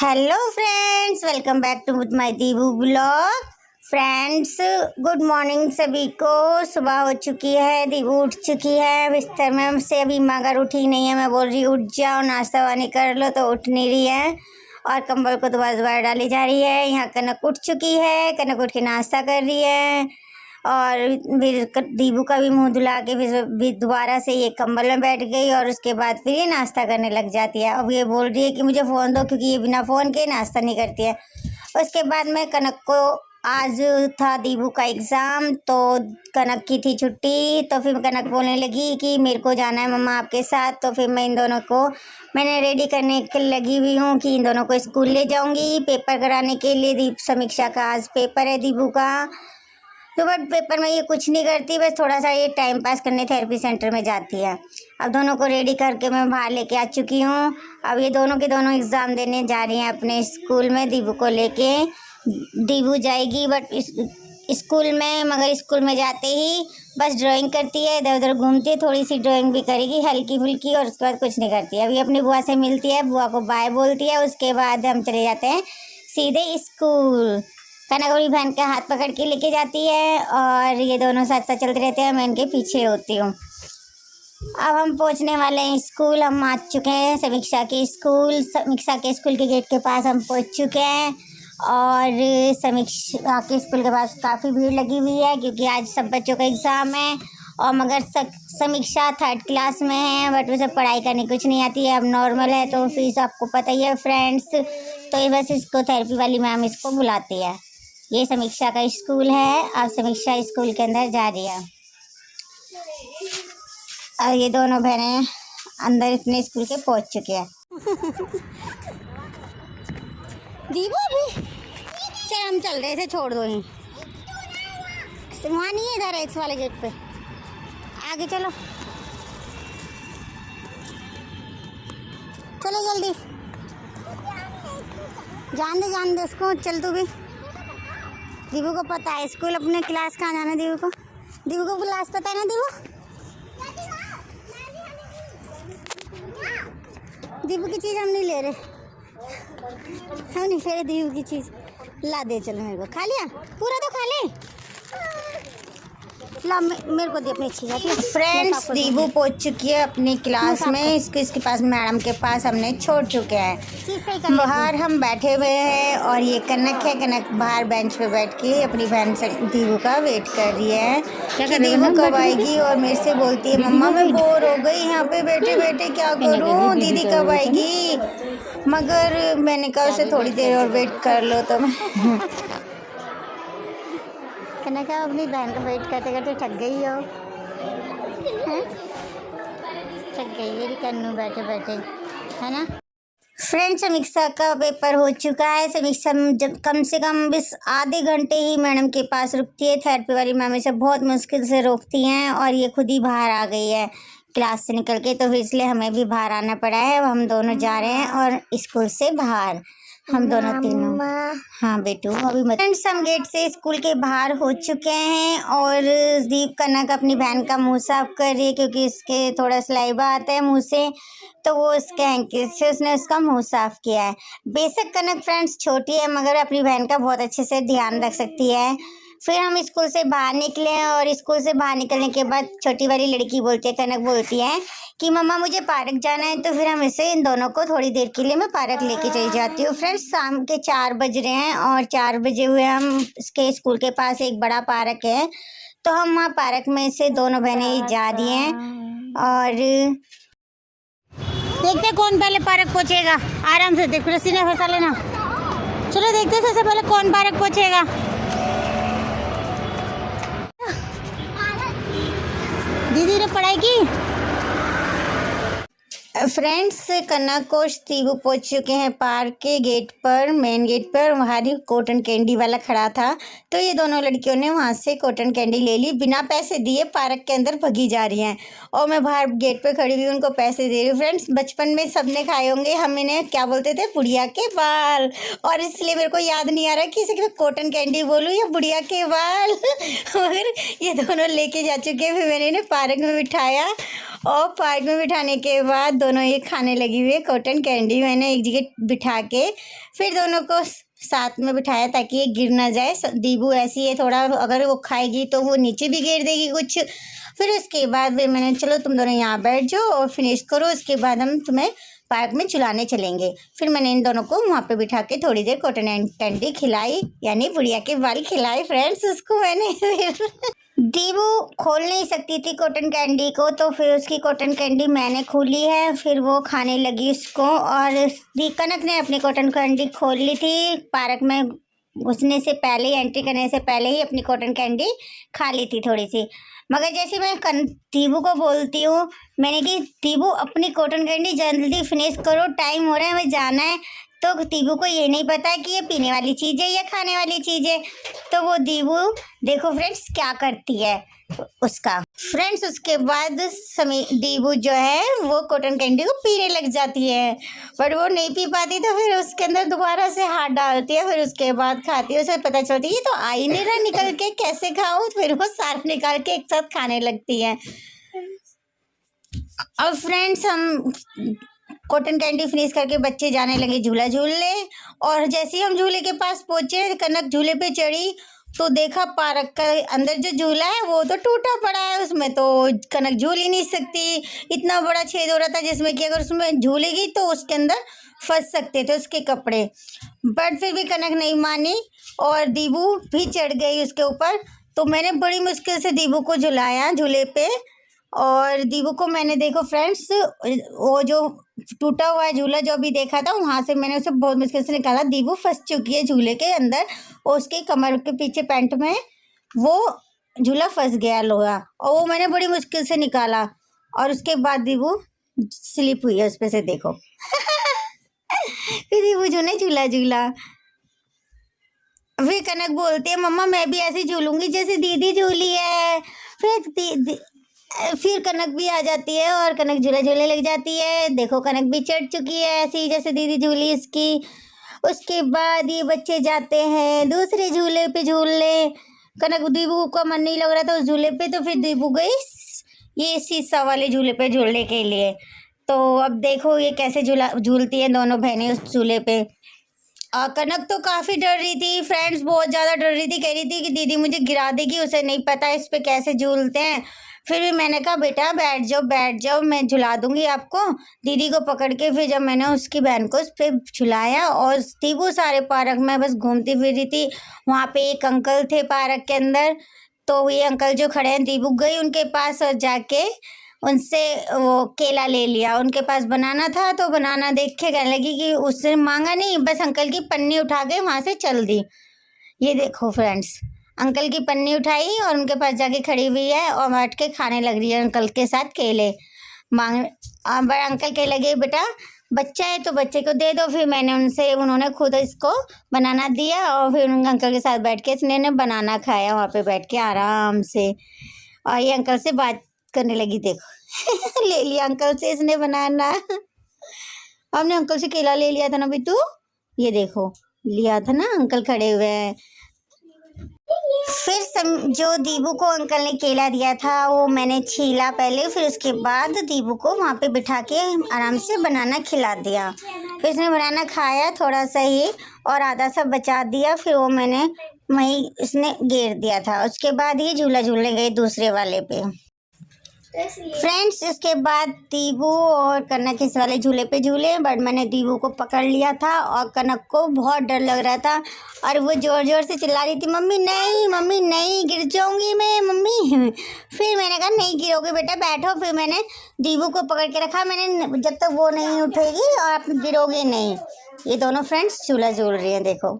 Hello friends, welcome back to my Dibu blog. Friends, good morning सभी को। सुबह हो चुकी है, दीबू उठ चुकी है बिस्तर में से। अभी मगर उठी नहीं है। मैं बोल रही उठ जाओ, नाश्ता वानी कर लो, तो उठ नहीं रही है और कंबल को दोबारा दोबारा डाली जा रही है। यहाँ कनक उठ चुकी है, कनक उठ के नाश्ता कर रही है और फिर दीबू का भी मुंह धुला के फिर दोबारा से ये कंबल में बैठ गई और उसके बाद फिर ये नाश्ता करने लग जाती है। अब ये बोल रही है कि मुझे फ़ोन दो, क्योंकि ये बिना फ़ोन के नाश्ता नहीं करती है। उसके बाद मैं कनक को, आज था दीबू का एग्ज़ाम, तो कनक की थी छुट्टी, तो फिर कनक बोलने लगी कि मेरे को जाना है मम्मा आपके साथ। तो फिर मैं इन दोनों को मैंने रेडी करने के लगी हुई हूँ कि इन दोनों को स्कूल ले जाऊँगी पेपर कराने के लिए। समीक्षा का आज पेपर है दीबू का। तो बट पेपर में ये कुछ नहीं करती, बस थोड़ा सा ये टाइम पास करने थेरेपी सेंटर में जाती है। अब दोनों को रेडी करके मैं बाहर लेके आ चुकी हूँ। अब ये दोनों के दोनों एग्ज़ाम देने जा रही हैं अपने स्कूल में दीबू को लेके। दीबू जाएगी बट स्कूल में, मगर स्कूल में जाते ही बस ड्राइंग करती है, इधर उधर घूमती है, थोड़ी सी ड्राइंग भी करेगी हल्की फुल्की, और उसके बाद कुछ नहीं करती है। अभी अपनी बुआ से मिलती है, बुआ को बाय बोलती है, उसके बाद हम चले जाते हैं सीधे स्कूल। कनक अपनी बहन का हाथ पकड़ के लेके जाती है और ये दोनों साथ साथ चलते रहते हैं, मैं इनके पीछे होती हूँ। अब हम पहुँचने वाले हैं स्कूल। हम आ चुके हैं समीक्षा के स्कूल। समीक्षा के स्कूल के गेट के पास हम पहुँच चुके हैं और समीक्षा के स्कूल के पास काफ़ी भीड़ लगी हुई है, क्योंकि आज सब बच्चों का एग्ज़ाम है। और मगर समीक्षा 3rd क्लास में है, बट उसे पढ़ाई करनी कुछ नहीं आती है। अब नॉर्मल है तो फीस आपको पता ही है फ्रेंड्स। तो ये बस इसको थेरेपी वाली मैम इसको बुलाती है। ये समीक्षा का स्कूल है और समीक्षा स्कूल के अंदर जा रही है और ये दोनों बहनें अंदर अपने स्कूल के पहुंच चुके हैं। दीबू भी चल, हम चल रहे थे, छोड़ दो ही, वहाँ नहीं है, इधर है इस वाले गेट पे। आगे चलो, चलो जल्दी, जान दे उसको, चल तू भी। दीबू को पता है स्कूल, अपने क्लास कहाँ जाना है दीबू को क्लास पता है ना दीबू की चीज़ हम नहीं ले रहे, हम नहीं ले रहे दीबू की चीज़। ला दे, चलो मेरे को खा लिया, पूरा तो खा ले, ला मेरे को दे अपनी अच्छी जाती है। फ्रेंड्स, दीबू पहुंच चुकी है अपनी क्लास में। इसके पास मैडम के पास हमने छोड़ चुके हैं। बाहर हम बैठे हुए हैं और ये कनक है, कनक बाहर बेंच पे बैठ के अपनी बहन से दीबू का वेट कर रही है कि दीबू कब आएगी। और मेरे से बोलती है मम्मा मैं बोर हो गई यहाँ पे बैठे बैठे, क्या करूँ, दीदी कब आएगी। मगर मैंने कहा उसे थोड़ी देर और वेट कर लो। तो मैं कनक अपनी बहन का वेट करते करते थक गई हो, थक गई मेरी कन्नू बैठे बैठे, है ना। फ्रेंड्स, समीक्षा का पेपर हो चुका है। समीक्षा जब कम से कम बस आधे घंटे ही मैडम के पास रुकती है। थेरेपी वाली मैम इसे बहुत मुश्किल से रोकती हैं और ये खुद ही बाहर आ गई है क्लास से निकल के, तो फिर इसलिए हमें भी बाहर आना पड़ा है। अब हम दोनों जा रहे हैं और स्कूल से बाहर, हम दोनों तीनों। हाँ बेटू, अभी मत। फ्रेंड्स, हम गेट से स्कूल के बाहर हो चुके हैं और दीप कनक अपनी बहन का मुंह साफ कर रही है, क्योंकि इसके थोड़ा सलाइवा आता है मुंह से, तो वो उसके हैंकी से उसने उसका मुंह साफ किया है। बेशक कनक फ्रेंड्स छोटी है, मगर अपनी बहन का बहुत अच्छे से ध्यान रख सकती है। फिर हम स्कूल से बाहर निकले और स्कूल से बाहर निकलने के बाद छोटी वाली लड़की बोलती है, कनक बोलती है कि मम्मा मुझे पार्क जाना है। तो फिर हम इसे इन दोनों को थोड़ी देर के लिए मैं पार्क लेके चली जाती हूँ। फ्रेंड्स, शाम के 4 बज रहे हैं और 4 बजे हुए हम इसके स्कूल के पास एक बड़ा पार्क है, तो हम वहाँ पार्क में से दोनों बहनें जा रही हैं और देखते कौन पहले पार्क पहुँचेगा। आराम से देखो, रस्सी ने फंसा लेना। चलो देखते हैं सबसे पहले कौन पार्क पहुँचेगा। दीदी ने पढ़ाई की। फ्रेंड्स, कनक और दीबू पहुंच चुके हैं पार्क के गेट पर, मेन गेट पर। वहाँ ही कॉटन कैंडी वाला खड़ा था, तो ये दोनों लड़कियों ने वहाँ से कॉटन कैंडी ले ली, बिना पैसे दिए पार्क के अंदर भगी जा रही हैं और मैं बाहर गेट पे खड़ी हुई उनको पैसे दे रही हूँ। फ्रेंड्स, बचपन में सबने खाए होंगे, हम इन्हें क्या बोलते थे, बुढ़िया के बाल, और इसलिए मेरे को याद नहीं आ रहा कि इसे कॉटन कैंडी बोलूँ या बुढ़िया के बाल। मगर ये दोनों लेके जा चुके हैं। फिर मैंने इन्हें पार्क में बिठाया और पार्क में बिठाने के बाद दोनों ये खाने लगी हुई है कॉटन कैंडी। मैंने एक जगह बिठा के फिर दोनों को साथ में बिठाया ताकि ये गिर ना जाए। दीबू ऐसी है थोड़ा, अगर वो खाएगी तो वो नीचे भी गिर देगी कुछ। फिर उसके बाद फिर मैंने चलो तुम दोनों यहाँ बैठ जाओ और फिनिश करो, उसके बाद हम तुम्हें पार्क में झुलाने चलेंगे। फिर मैंने इन दोनों को वहाँ पे बिठा के थोड़ी देर कॉटन कैंडी खिलाई, यानी बुढ़िया के बाल खिलाए फ्रेंड्स उसको मैंने। फिर दीबू खोल नहीं सकती थी कॉटन कैंडी को, तो फिर उसकी कॉटन कैंडी मैंने खोली है। फिर वो खाने लगी उसको, और कनक ने अपनी कॉटन कैंडी खोल ली थी पार्क में घुसने से पहले ही, एंट्री करने से पहले ही अपनी कॉटन कैंडी खा ली थी थोड़ी सी। मगर जैसे मैं दीबू को बोलती हूँ मैंने कि दीबू अपनी कॉटन कैंडी जल्दी फिनिश करो, टाइम हो रहा है, हमें जाना है। तो दीबू को ये नहीं पता है कि ये पीने वाली चीज़ है या खाने वाली चीज़ है। तो वो दीबू देखो फ्रेंड्स क्या करती है उसका। फ्रेंड्स उसके बाद दीबू जो है वो कॉटन कैंडी को पीने लग जाती है, बट वो नहीं पी पाती तो फिर उसके अंदर दोबारा से हाथ डालती है। फिर उसके बाद खाती है, उसे पता चलती है तो आ ही नहीं रहा, निकल के कैसे खाऊं। फिर वो सारा निकाल के एक साथ खाने लगती है। अब फ्रेंड्स हम कॉटन कैंडी फिनिश करके बच्चे जाने लगे झूला झूलने, और जैसे ही हम झूले के पास पहुंचे कनक झूले पे चढ़ी तो देखा पार्क का अंदर जो झूला है वो तो टूटा पड़ा है, उसमें तो कनक झूल ही नहीं सकती। इतना बड़ा छेद हो रहा था जिसमें कि अगर उसमें झूलेगी तो उसके अंदर फंस सकते थे उसके कपड़े। बट फिर भी कनक नहीं मानी और दीबू भी चढ़ गई उसके ऊपर। तो मैंने बड़ी मुश्किल से दीबू को झुलाया झूले पे, और दीबू को मैंने देखो फ्रेंड्स वो जो टूटा हुआ है झूला जो भी देखा था वहाँ से मैंने उसे बहुत मुश्किल से निकाला। दीबू फंस चुकी है झूले के अंदर, और उसके कमर के पीछे पैंट में वो झूला फंस गया लोहा, और वो मैंने बड़ी मुश्किल से निकाला। और उसके बाद दीबू स्लिप हुई है उस पे से देखो। फिर दीबू जो ने झूला झूला। फिर कनक बोलती है मम्मा मैं भी ऐसे झूलूंगी जैसे दीदी झूली है। फिर कनक भी आ जाती है और कनक झूला झूलने लग जाती है। देखो कनक भी चढ़ चुकी है ऐसे ही जैसे दीदी झूली इसकी। उसके बाद ये बच्चे जाते हैं दूसरे झूले पे झूलने। कनक दीबू का मन नहीं लग रहा था उस झूले पे, तो फिर दीबू गई ये शीशा वाले झूले पे झूलने के लिए। तो अब देखो ये कैसे झूलती है दोनों बहनें उस झूले पे। कनक तो काफ़ी डर रही थी फ्रेंड्स, बहुत ज़्यादा डर रही थी, कह रही थी कि दीदी मुझे गिरा देगी, उसे नहीं पता इस पे कैसे झूलते हैं। फिर भी मैंने कहा बेटा बैठ जाओ मैं झुला दूंगी आपको। दीदी को पकड़ के फिर जब मैंने उसकी बहन को उस पर झुलाया, और दीबू सारे पार्क में बस घूमती फिर रही थी। वहाँ पे एक अंकल थे पार्क के अंदर, तो ये अंकल जो खड़े हैं दीबू गई उनके पास और जाके उनसे वो केला ले लिया। उनके पास बनाना था तो बनाना देख के कहने लगी कि उससे मांगा नहीं, बस अंकल की पन्नी उठा के वहाँ से चल दी। ये देखो फ्रेंड्स अंकल की पन्नी उठाई और उनके पास जाके खड़ी हुई है और बैठ के खाने लग रही है अंकल के साथ केले मांग। अंकल कह लगे बेटा बच्चा है तो बच्चे को दे दो। फिर उन्होंने खुद इसको बनाना दिया और फिर उन अंकल के साथ बैठ के इसने बनाना खाया वहाँ पे बैठ के आराम से। और ये अंकल से बात करने लगी देखो। ले लिया अंकल से इसने बनाना। हमने अंकल से केला ले लिया था ना बिट्टू, ये देखो लिया था ना, अंकल खड़े हुए हैं। फिर जो दीबू को अंकल ने केला दिया था वो मैंने छीला पहले, फिर उसके बाद दीबू को वहाँ पे बिठा के आराम से बनाना खिला दिया। फिर उसने बनाना खाया थोड़ा सा ही और आधा सा बचा दिया, फिर वो मैंने वहीं इसने घेर दिया था। उसके बाद ये झूला झूलने गए दूसरे वाले पे। फ्रेंड्स उसके बाद दीबू और कनक इस वाले झूले पे झूले, बट मैंने दीबू को पकड़ लिया था और कनक को बहुत डर लग रहा था और वो ज़ोर ज़ोर से चिल्ला रही थी मम्मी नहीं गिर जाऊंगी मैं मम्मी। फिर मैंने कहा नहीं गिरोगे बेटा बैठो। फिर मैंने दीबू को पकड़ के रखा, मैंने जब तक वो नहीं उठेगी और आप गिरोगे नहीं। ये दोनों फ्रेंड्स झूला झूल रही हैं देखो।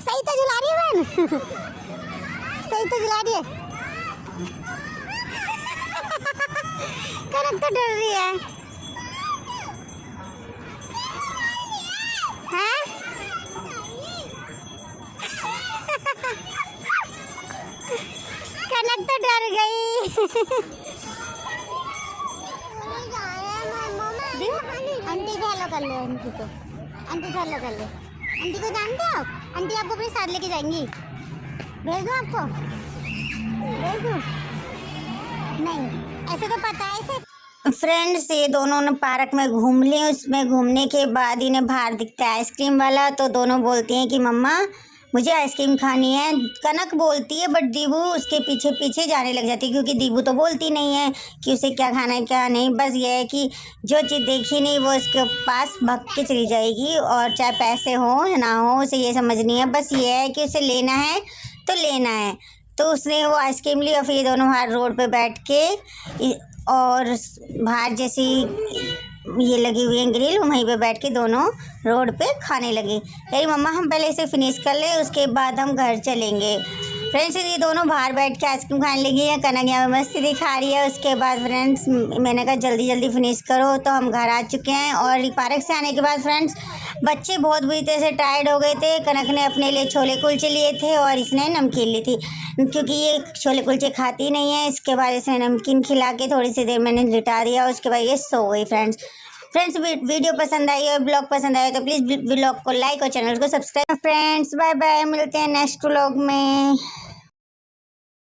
सही तो झुला रही है बहन। सही तो झुला रही है। कनक तो डर रही है। हाँ? कनक तो डर गई। आंटी को हेलो कर ले, आंटी को हेलो कर ले। आंटी को जानते हो आप? आंटी आपको अपने साथ लेके जाएंगी। भेज दूँ आपको? भेज दूँ? नहीं, ऐसे तो पता है इसे। फ्रेंड्स ये दोनों ने पार्क में घूम लिए। उसमें घूमने के बाद इन्हें बाहर दिखता है आइसक्रीम वाला, तो दोनों बोलती हैं कि मम्मा मुझे आइसक्रीम खानी है। कनक बोलती है बट दीबू उसके पीछे पीछे जाने लग जाती है, क्योंकि दीबू तो बोलती नहीं है कि उसे क्या खाना है क्या नहीं। बस ये है कि जो चीज़ देखी नहीं वो उसके पास भाग के चली जाएगी, और चाहे पैसे हो या ना हो उसे ये समझनी है। बस ये है कि उसे लेना है तो लेना है। तो उसने वो आइसक्रीम ली और फिर ये दोनों बाहर रोड पे बैठ के और बाहर जैसी ये लगी हुई है ग्रिल, वहीं पे बैठ के दोनों रोड पे खाने लगे। कही मम्मा हम पहले इसे फिनिश कर ले, उसके बाद हम घर चलेंगे। फ्रेंड्स ये दोनों बाहर बैठ के आइसक्रीम खाने लगी है। कनक यहाँ पे मस्ती दिखा रही है। उसके बाद फ्रेंड्स मैंने कहा जल्दी जल्दी फिनिश करो, तो हम घर आ चुके हैं। और पार्क से आने के बाद फ्रेंड्स बच्चे बहुत बुरी तरह से टायर्ड हो गए थे। कनक ने अपने लिए छोले कुलचे लिए थे और इसने नमकीन ली थी, क्योंकि ये छोले कुलचे खाती नहीं है। इसके बाद इसने नमकीन खिला के थोड़ी सी देर मैंने लिटा दिया, उसके बाद ये सो गई। फ्रेंड्स वीडियो पसंद आई और ब्लॉग पसंद आए तो प्लीज़ ब्लॉग को लाइक और चैनल को सब्सक्राइब। फ्रेंड्स बाय बाय, मिलते हैं नेक्स्ट व्लॉग में।